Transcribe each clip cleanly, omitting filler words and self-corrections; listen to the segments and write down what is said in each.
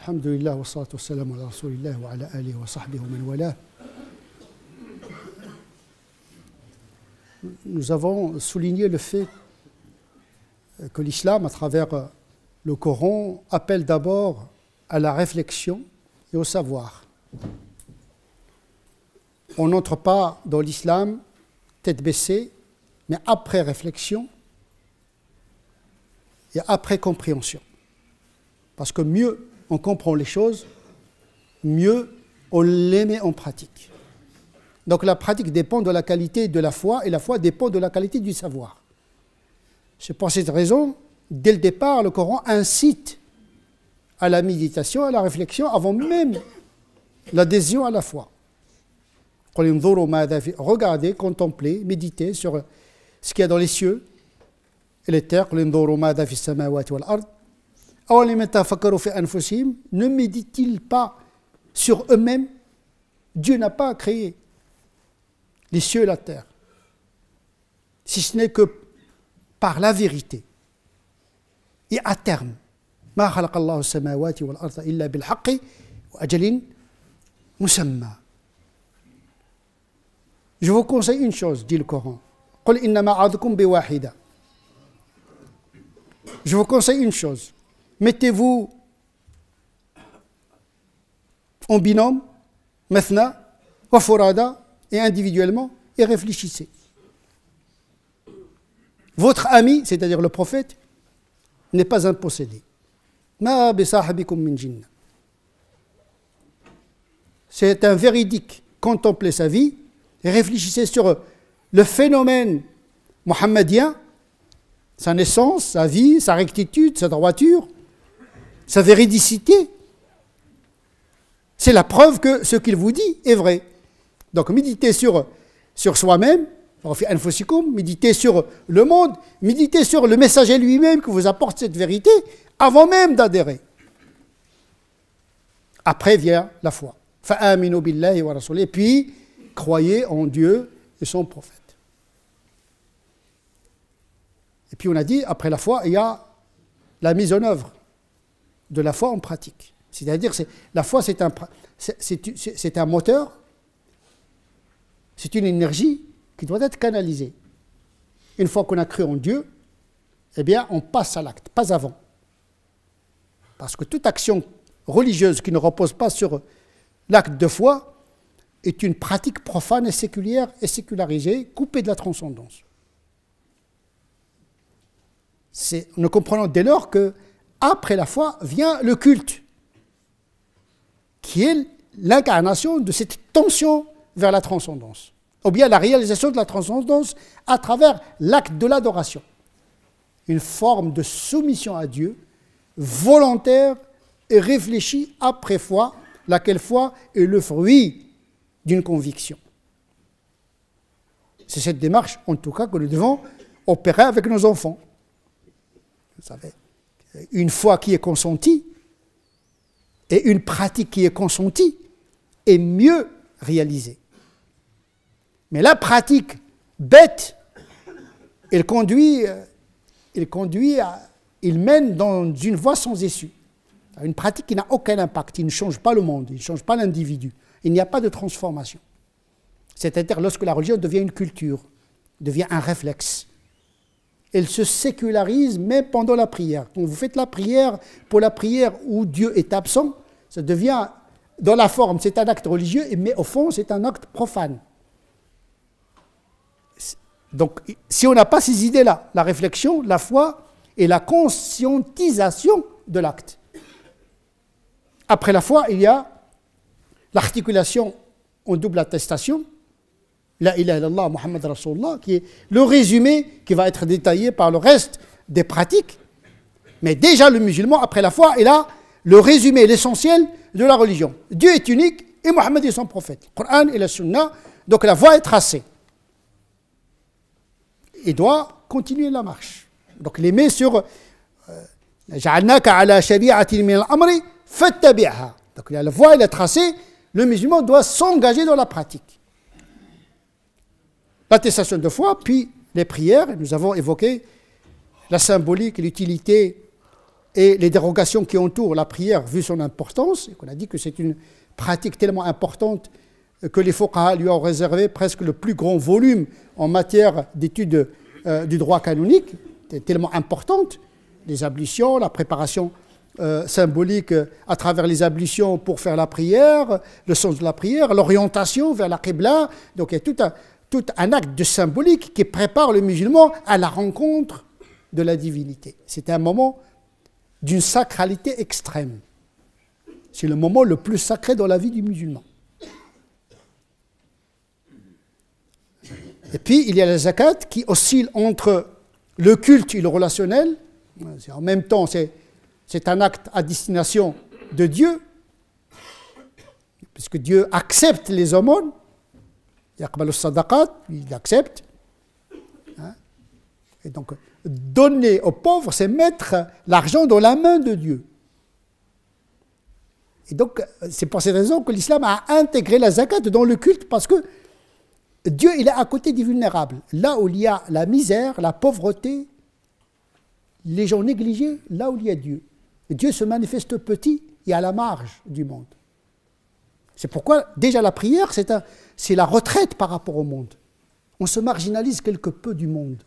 Alhamdulillah, wa salatu wa salam ala rasulillah wa ala alihi wa sahbihi wa man wala. Nous avons souligné le fait que l'islam, à travers le Coran, appelle d'abord à la réflexion et au savoir. On n'entre pas dans l'islam tête baissée, mais après réflexion et après compréhension. Parce que mieux on comprend les choses, mieux on les met en pratique. Donc la pratique dépend de la qualité de la foi et la foi dépend de la qualité du savoir. C'est pour cette raison, dès le départ, le Coran incite à la méditation, à la réflexion, avant même l'adhésion à la foi. Regardez, contemplez, méditez sur ce qu'il y a dans les cieux et les terres. Ne médite-t-il pas sur eux-mêmes? Dieu n'a pas créé les cieux et la terre, si ce n'est que par la vérité. Et à terme, je vous conseille une chose, dit le Coran. Je vous conseille une chose. Mettez-vous en binôme, mathna, wa furada, et individuellement, et réfléchissez. Votre ami, c'est-à-dire le prophète, n'est pas un possédé. Ma bi sahibikum min jinn. C'est un véridique. Contemplez sa vie et réfléchissez sur le phénomène mohammedien, sa naissance, sa vie, sa rectitude, sa droiture, sa véridicité. C'est la preuve que ce qu'il vous dit est vrai. Donc méditez sur soi-même, méditez sur le monde, méditez sur le messager lui-même qui vous apporte cette vérité avant même d'adhérer. Après vient la foi. Et puis, croyez en Dieu et son prophète. Et puis on a dit, après la foi, il y a la mise en œuvre de la foi en pratique. C'est-à-dire, la foi, c'est un moteur, c'est une énergie qui doit être canalisée. Une fois qu'on a cru en Dieu, eh bien, on passe à l'acte, pas avant. Parce que toute action religieuse qui ne repose pas sur l'acte de foi est une pratique profane et séculière et sécularisée, coupée de la transcendance. Nous comprenons dès lors que après la foi vient le culte, qui est l'incarnation de cette tension vers la transcendance, ou bien la réalisation de la transcendance à travers l'acte de l'adoration. Une forme de soumission à Dieu, volontaire et réfléchie après foi, laquelle foi est le fruit d'une conviction. C'est cette démarche, en tout cas, que nous devons opérer avec nos enfants. Vous savez, une foi qui est consentie et une pratique qui est consentie est mieux réalisée. Mais la pratique bête, il mène dans une voie sans issue. Une pratique qui n'a aucun impact, il ne change pas le monde, il ne change pas l'individu. Il n'y a pas de transformation. C'est-à-dire lorsque la religion devient une culture, devient un réflexe. Elle se sécularise même pendant la prière. Quand vous faites la prière, pour la prière où Dieu est absent, ça devient, dans la forme, c'est un acte religieux, mais au fond, c'est un acte profane. Donc, si on n'a pas ces idées-là, la réflexion, la foi et la conscientisation de l'acte. Après la foi, il y a l'articulation en double attestation, La ilaha illallah, Muhammad Rasulullah, qui est le résumé qui va être détaillé par le reste des pratiques. Mais déjà, le musulman, après la foi, il a le résumé, l'essentiel de la religion. Dieu est unique et Muhammad est son prophète. Le Coran et la Sunna, donc la voie est tracée. Il doit continuer la marche. Donc il met sur Ja'alnaka ala shari'atin min al-amri fattabi'ha. Donc la voie elle est tracée, le musulman doit s'engager dans la pratique. L'attestation de foi, puis les prières, nous avons évoqué la symbolique et l'utilité et les dérogations qui entourent la prière, vu son importance, et qu'on a dit que c'est une pratique tellement importante que les fuqaha lui ont réservé presque le plus grand volume en matière d'études du droit canonique, tellement importante, les ablutions, la préparation symbolique à travers les ablutions pour faire la prière, le sens de la prière, l'orientation vers la Qibla. Donc il y a tout un acte de symbolique qui prépare le musulman à la rencontre de la divinité. C'est un moment d'une sacralité extrême. C'est le moment le plus sacré dans la vie du musulman. Et puis, il y a la zakat qui oscille entre le culte et le relationnel. En même temps, c'est un acte à destination de Dieu, puisque Dieu accepte les aumônes. Yaqbalu sadaqat, il accepte. Et donc, donner aux pauvres, c'est mettre l'argent dans la main de Dieu. Et donc, c'est pour cette raison que l'islam a intégré la zakat dans le culte, parce que Dieu, il est à côté des vulnérables. Là où il y a la misère, la pauvreté, les gens négligés, là où il y a Dieu. Et Dieu se manifeste petit et à la marge du monde. C'est pourquoi, déjà, la prière, c'est la retraite par rapport au monde. On se marginalise quelque peu du monde.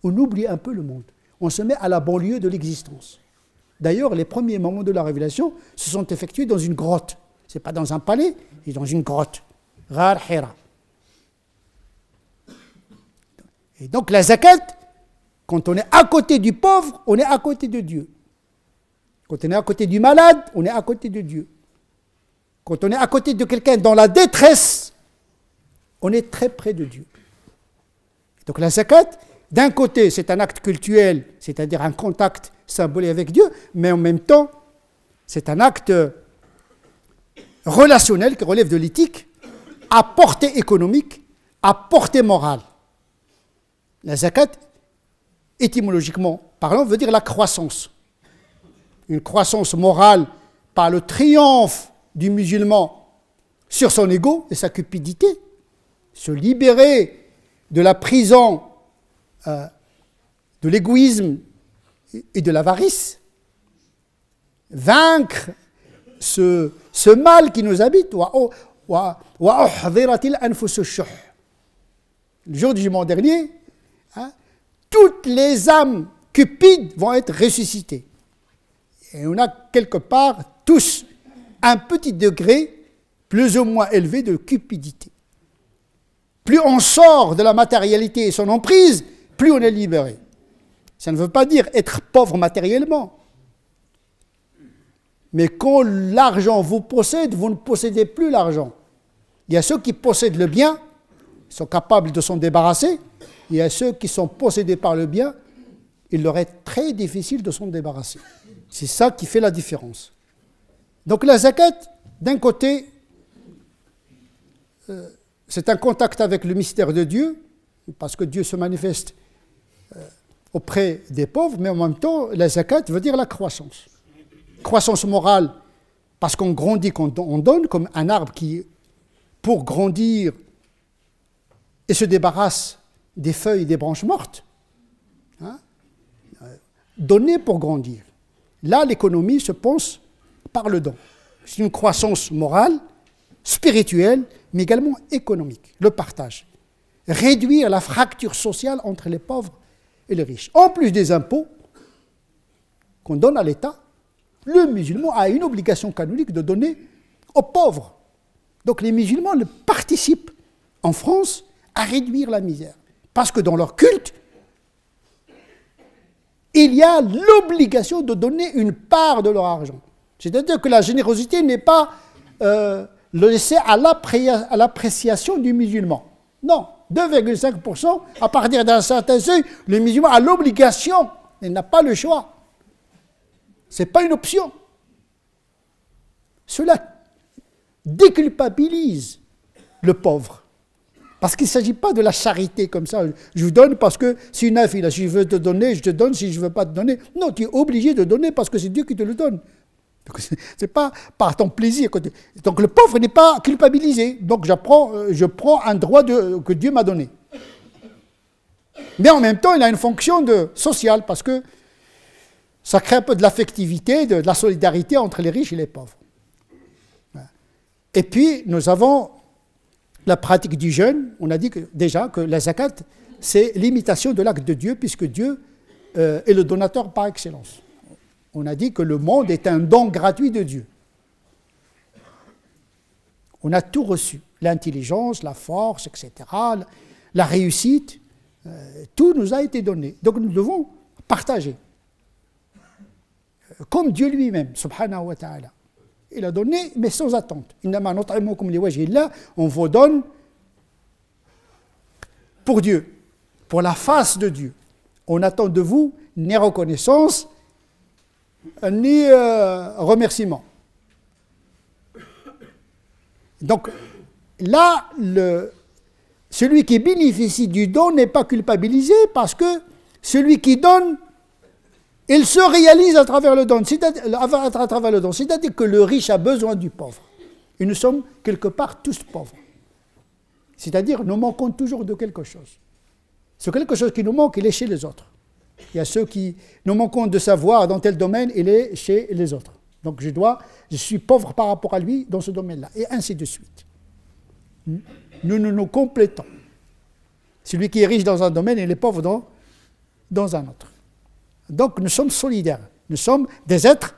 On oublie un peu le monde. On se met à la banlieue de l'existence. D'ailleurs, les premiers moments de la révélation se sont effectués dans une grotte. Ce n'est pas dans un palais, c'est dans une grotte. Ghar Hira. Et donc la zakat, quand on est à côté du pauvre, on est à côté de Dieu. Quand on est à côté du malade, on est à côté de Dieu. Quand on est à côté de quelqu'un dans la détresse, on est très près de Dieu. Donc la zakat, d'un côté, c'est un acte cultuel, c'est-à-dire un contact symbolique avec Dieu, mais en même temps, c'est un acte relationnel qui relève de l'éthique, à portée économique, à portée morale. La zakat, étymologiquement parlant, veut dire la croissance. Une croissance morale par le triomphe du musulman sur son ego et sa cupidité. Se libérer de la prison de l'égoïsme et de l'avarice. Vaincre ce mal qui nous habite. Le jour du jugement dernier, toutes les âmes cupides vont être ressuscitées. Et on a quelque part tous un petit degré plus ou moins élevé de cupidité. Plus on sort de la matérialité et son emprise, plus on est libéré. Ça ne veut pas dire être pauvre matériellement. Mais quand l'argent vous possède, vous ne possédez plus l'argent. Il y a ceux qui possèdent le bien, ils sont capables de s'en débarrasser. Il y a ceux qui sont possédés par le bien, il leur est très difficile de s'en débarrasser. C'est ça qui fait la différence. Donc la zakat, d'un côté, c'est un contact avec le mystère de Dieu, parce que Dieu se manifeste auprès des pauvres, mais en même temps, la zakat veut dire la croissance. Croissance morale, parce qu'on grandit quand on donne, comme un arbre qui, pour grandir et se débarrasse des feuilles et des branches mortes, donner pour grandir. Là, l'économie se pense par le don. C'est une croissance morale, spirituelle, mais également économique, le partage. Réduire la fracture sociale entre les pauvres et les riches. En plus des impôts qu'on donne à l'État, le musulman a une obligation canonique de donner aux pauvres. Donc les musulmans participent en France à réduire la misère. Parce que dans leur culte, il y a l'obligation de donner une part de leur argent. C'est-à-dire que la générosité n'est pas laissée à l'appréciation du musulman. Non, 2,5%, à partir d'un certain seuil, le musulman a l'obligation, il n'a pas le choix. Ce n'est pas une option. Cela déculpabilise le pauvre. Parce qu'il ne s'agit pas de la charité comme ça. Je vous donne parce que c'est une affaire. Si je veux te donner, je te donne. Si je ne veux pas te donner, non, tu es obligé de donner parce que c'est Dieu qui te le donne. Ce n'est pas par ton plaisir. Donc le pauvre n'est pas culpabilisé. Donc je prends un droit que Dieu m'a donné. Mais en même temps, il a une fonction sociale parce que ça crée un peu de l'affectivité, de la solidarité entre les riches et les pauvres. Et puis, nous avons la pratique du jeûne. On a dit déjà que la zakat, c'est l'imitation de l'acte de Dieu, puisque Dieu est le donateur par excellence. On a dit que le monde est un don gratuit de Dieu. On a tout reçu, l'intelligence, la force, etc., la réussite, tout nous a été donné. Donc nous devons partager. Comme Dieu lui-même, subhanahu wa ta'ala. Il a donné, mais sans attente. On vous donne pour Dieu, pour la face de Dieu. On attend de vous ni reconnaissance, ni remerciement. Donc là, celui qui bénéficie du don n'est pas culpabilisé parce que celui qui donne, il se réalise à travers le don, c'est-à-dire que le riche a besoin du pauvre. Et nous sommes quelque part tous pauvres. C'est-à-dire nous manquons toujours de quelque chose. Ce quelque chose qui nous manque, il est chez les autres. Il y a ceux qui nous manquons de savoir dans tel domaine, il est chez les autres. Donc je suis pauvre par rapport à lui dans ce domaine-là, et ainsi de suite. Nous nous complétons. Celui qui est riche dans un domaine, il est pauvre dans un autre. Donc nous sommes solidaires, nous sommes des êtres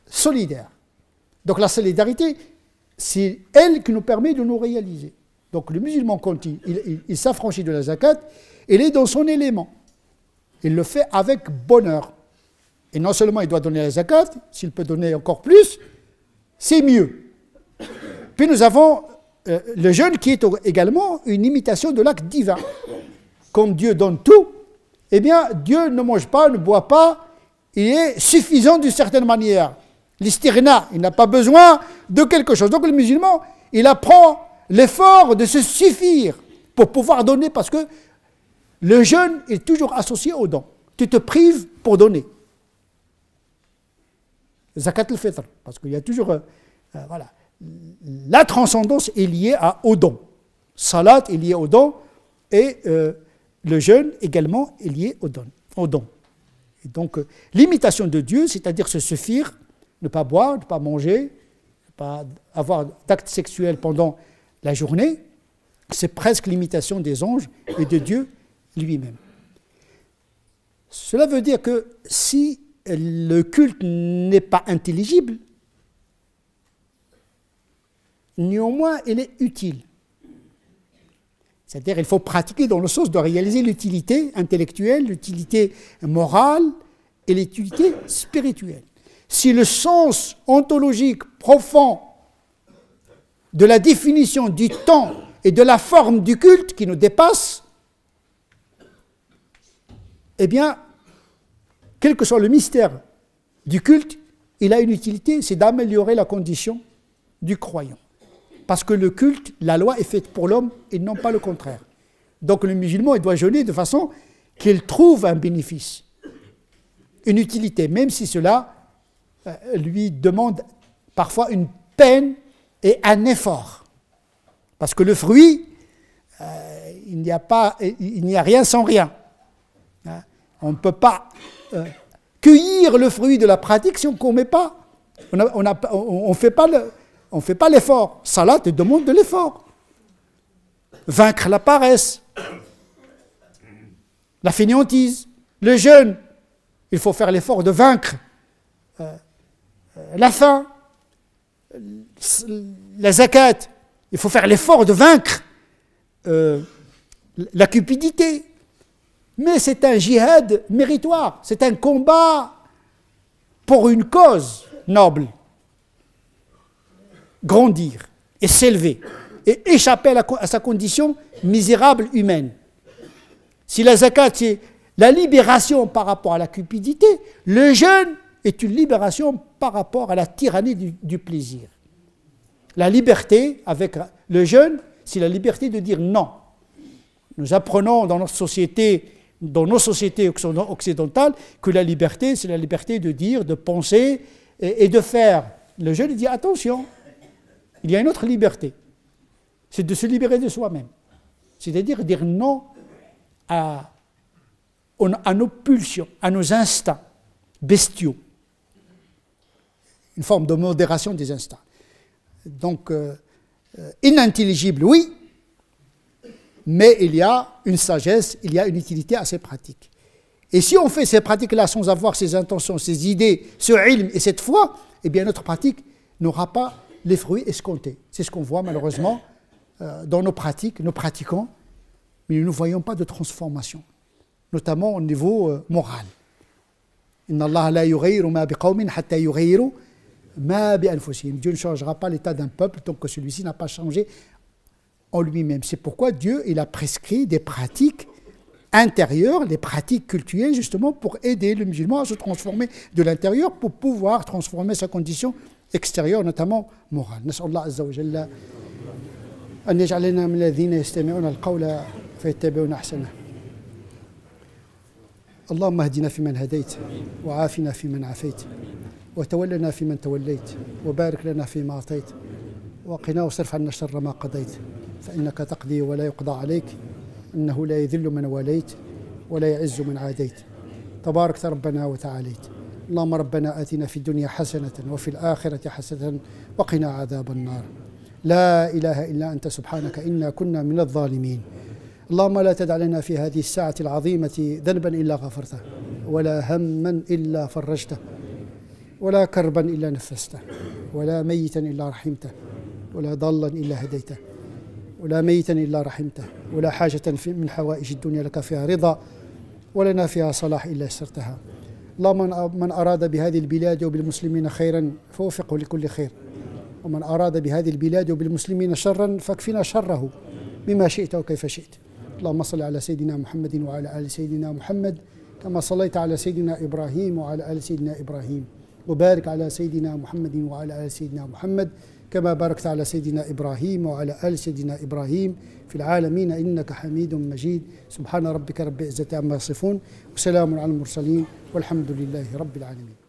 solidaires. Donc la solidarité, c'est elle qui nous permet de nous réaliser. Donc le musulman, quand il s'affranchit de la zakat, il est dans son élément. Il le fait avec bonheur. Et non seulement il doit donner la zakat, s'il peut donner encore plus, c'est mieux. Puis nous avons le jeûne qui est également une imitation de l'acte divin. Comme Dieu donne tout, eh bien, Dieu ne mange pas, ne boit pas, il est suffisant d'une certaine manière. L'istirna, il n'a pas besoin de quelque chose. Donc le musulman, il apprend l'effort de se suffire pour pouvoir donner, parce que le jeûne est toujours associé au don. Tu te prives pour donner. Zakat al-Fitr, parce qu'il y a toujours, voilà, la transcendance est liée au don. Salat est liée au don, et le jeûne également est lié au don. Et donc, l'imitation de Dieu, c'est-à-dire se suffire, ne pas boire, ne pas manger, ne pas avoir d'actes sexuels pendant la journée, c'est presque l'imitation des anges et de Dieu lui-même. Cela veut dire que si le culte n'est pas intelligible, néanmoins, il est utile. C'est-à-dire qu'il faut pratiquer dans le sens de réaliser l'utilité intellectuelle, l'utilité morale et l'utilité spirituelle. Si le sens ontologique profond de la définition du temps et de la forme du culte qui nous dépasse, eh bien, quel que soit le mystère du culte, il a une utilité, c'est d'améliorer la condition du croyant. Parce que le culte, la loi est faite pour l'homme et non pas le contraire. Donc le musulman, il doit jeûner de façon qu'il trouve un bénéfice, une utilité, même si cela lui demande parfois une peine et un effort. Parce que le fruit, il n'y a rien sans rien. On ne peut pas cueillir le fruit de la pratique si on ne commet pas. On ne fait pas l'effort. Salat te demande de l'effort. Vaincre la paresse, la fainéantise, le jeûne. Il faut faire l'effort de vaincre la faim, la zakat. Il faut faire l'effort de vaincre la cupidité. Mais c'est un djihad méritoire. C'est un combat pour une cause noble. Grandir et s'élever et échapper à sa condition misérable humaine. Si la zakat c'est la libération par rapport à la cupidité, le jeûne est une libération par rapport à la tyrannie du plaisir. La liberté avec le jeûne, c'est la liberté de dire non. Nous apprenons dans nos sociétés occidentales que la liberté, c'est la liberté de dire, de penser et de faire. Le jeûne dit attention. Il y a une autre liberté, c'est de se libérer de soi-même. C'est-à-dire dire non à nos pulsions, à nos instincts, bestiaux. Une forme de modération des instincts. Donc, inintelligible, oui, mais il y a une sagesse, il y a une utilité à ces pratiques. Et si on fait ces pratiques-là sans avoir ces intentions, ces idées, ce ilm et cette foi, eh bien notre pratique n'aura pas les fruits escomptés. C'est ce qu'on voit malheureusement dans nos pratiques, nous pratiquons, mais nous ne voyons pas de transformation, notamment au niveau moral. Inna Allah la yughayyiru ma biqawmin hatta yughayyiru ma bi anfusihim. Dieu ne changera pas l'état d'un peuple tant que celui-ci n'a pas changé en lui-même. C'est pourquoi Dieu il a prescrit des pratiques intérieures, les pratiques cultuelles, justement pour aider le musulman à se transformer de l'intérieur pour pouvoir transformer sa condition extérieure, notamment morale. نسأل الله عز وجل أن يجعلنا من الذين يستمعون القول فيتبعون أحسنه. اللهم اهدنا فيمن هديت وعافنا فيمن عافيت وتولنا فيمن توليت وبارك لنا فيما أعطيت وقنا واصرف عنا شر ما قضيت فإنك تقضي ولا يقضى عليك إنه لا يذل من واليت ولا يعز من عاديت تبارك ربنا وتعاليت. اللهم ربنا آتنا في الدنيا حسنة وفي الآخرة حسنة وقنا عذاب النار. لا إله إلا أنت سبحانك إنا كنا من الظالمين. اللهم لا تدع لنا في هذه الساعة العظيمة ذنبا إلا غفرته ولا هما إلا فرجته ولا كربا إلا نفسته ولا ميتا إلا رحمته ولا ضالا إلا هديته ولا ميتا إلا رحمته ولا حاجة من حوائج الدنيا لك فيها رضا ولنا فيها صلاح إلا يسرتها. اللهم من أراد بهذه البلاد وبالمسلمين خيرا فوفقه لكل خير ومن أراد بهذه البلاد وبالمسلمين شرا فاكفنا شره بما شئت وكيف شئت. اللهم صل على سيدنا محمد وعلى آل سيدنا محمد كما صليت على سيدنا إبراهيم وعلى آل سيدنا إبراهيم وبارك على سيدنا محمد وعلى آل سيدنا محمد كما باركت على سيدنا إبراهيم وعلى آل سيدنا إبراهيم في العالمين إنك حميد مجيد. سبحان ربك رب العزة عما يصفون وسلام على المرسلين والحمد لله رب العالمين.